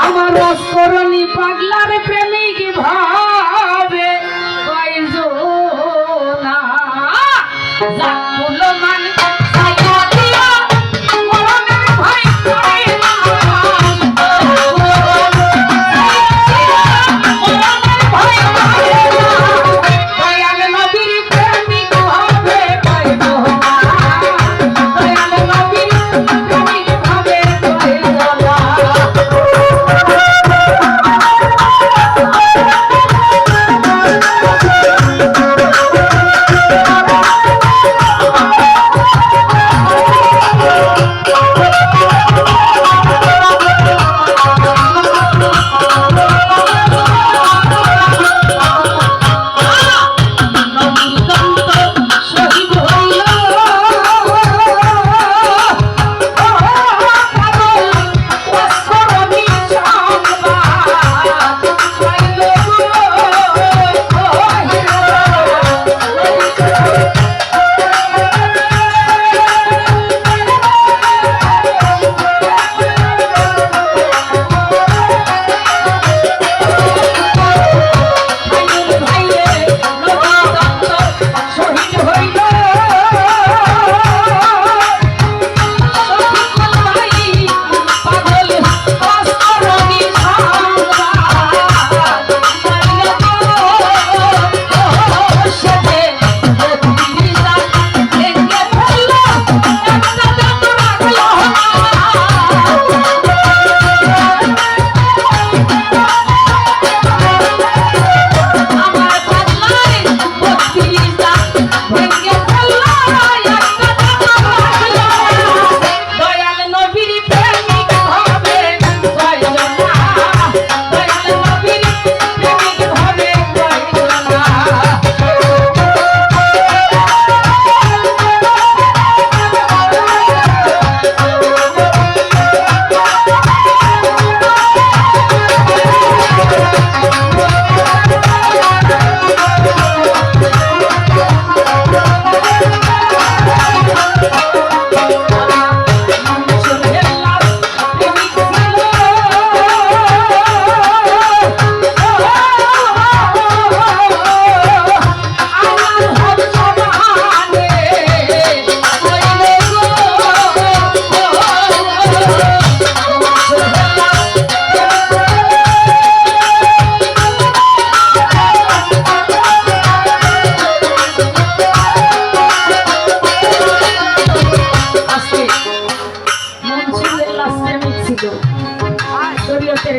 আমার অস্করণী পাগলার প্রেমিক ভাবে কয়জনা জাকুল মান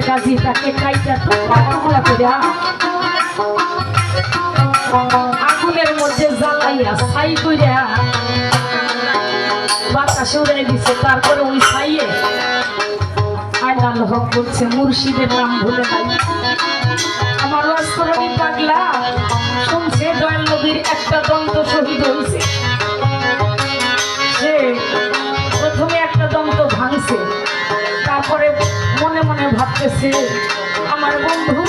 গাজী তাকে কাইটা টুকরা করে আগুনের মধ্যে জ্বালাইয়া ছাই কইরা বাতাসে উড়াই দিচ্ছে। তারপরে ওই ছাইয়ে আয়নাল হক করছে মুর্শিদের নাম ভুলে নাই। আমার অস্করণী পাগলা শুনছে দয়াল নবীর একটা দন্ত শহীদ হয়েছে। সে প্রথমে একটা দন্ত ভাঙছে, তারপরে মনে মনে ভাবতেছে আমার বন্ধু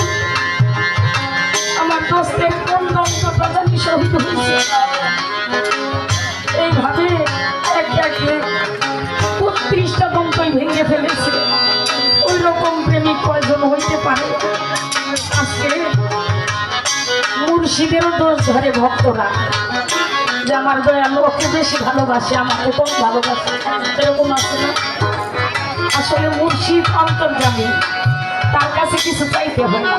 আমার দোস্তের কোন দন্তটা জানি শহীদ হয়েছে। এইভাবে একে একে ৩৫টা দন্তই ভেঙে ফেলেছে। ওই রকম প্রেমিক কয়জন হইতে পারে? আজকে মুর্শিদেরও দোষ ধরে ভক্তরা যে আমার দয়ালু ওকে বেশি ভালোবাসে, আমাকে কম ভালোবাসে, এরকম আছে না? আসলে মুর্শিদ অন্তর্যামী, তার কাছে কিছু চাইতে হয় না।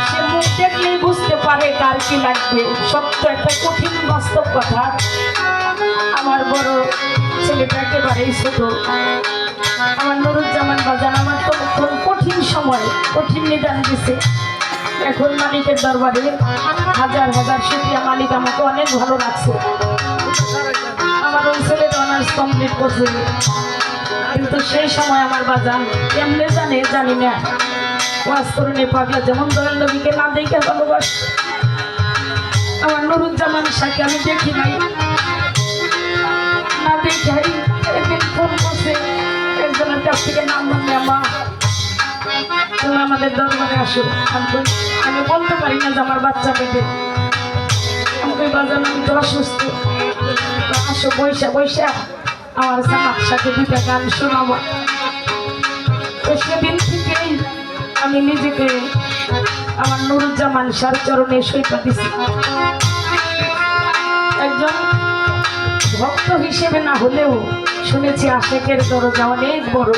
সে মুখ দেখলেই বুঝতে পারে কার কি লাগবে। সত্য একটা কঠিন বাস্তব কথা। আমার বড় ছেলেটা একেবারেই ছোট, আমার নুরুজ্জামান বাজান আমার তো কঠিন সময় কঠিন নিদান দিছে। এখন মালিকের দরবারে হাজার হাজার শুকরিয়া, মালিক আমাকে অনেক ভালো রাখছে। আমার ওই ছেলেটা অনার্স কমপ্লিট করছে, কিন্তু সেই সময় আমার বাজান কেমনে জানে জানি না অস্করণী পাগলা যেমন দয়াল নবীকে না দেখে ভালোবাসে, আমার নুরুজ্জামান শাহকে আমি দেখি নাই, না দেখে একদিন ফোন করছে একজনের কাছ থেকে নাম বললে মা তুমি আমাদের দরবারে আসো। আমি বলতে পারি না যে আমার বাচ্চা পেটে, আমাকে বাজানো আমি তো অসুস্থ, আসো বৈশা বৈশা আমার জামার সাথে দুইটা গান শোনাবো। সেদিন থেকেই আমি নিজেকে আমার নুরুজ্জামান শাহর চরণে সইটা দিছি। একজন ভক্ত হিসেবে না হলেও শুনেছি আশেকের দরজা অনেক বড়।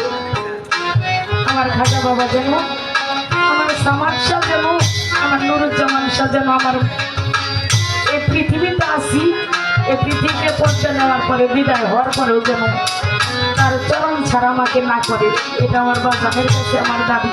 আমার খাজা বাবা যেন, আমার সামাদ শাহ যেন, আমার নুরুজ্জামান শাহ যেন আমার এই পৃথিবীতে আসি, এই পৃথিবীতে পর্দা নেওয়ার পরে বিদায় হওয়ার পরেও যেন তার চরণ ছাড়া আমাকে না করে, এটা আমার বাজানের কাছে আমার দাবি।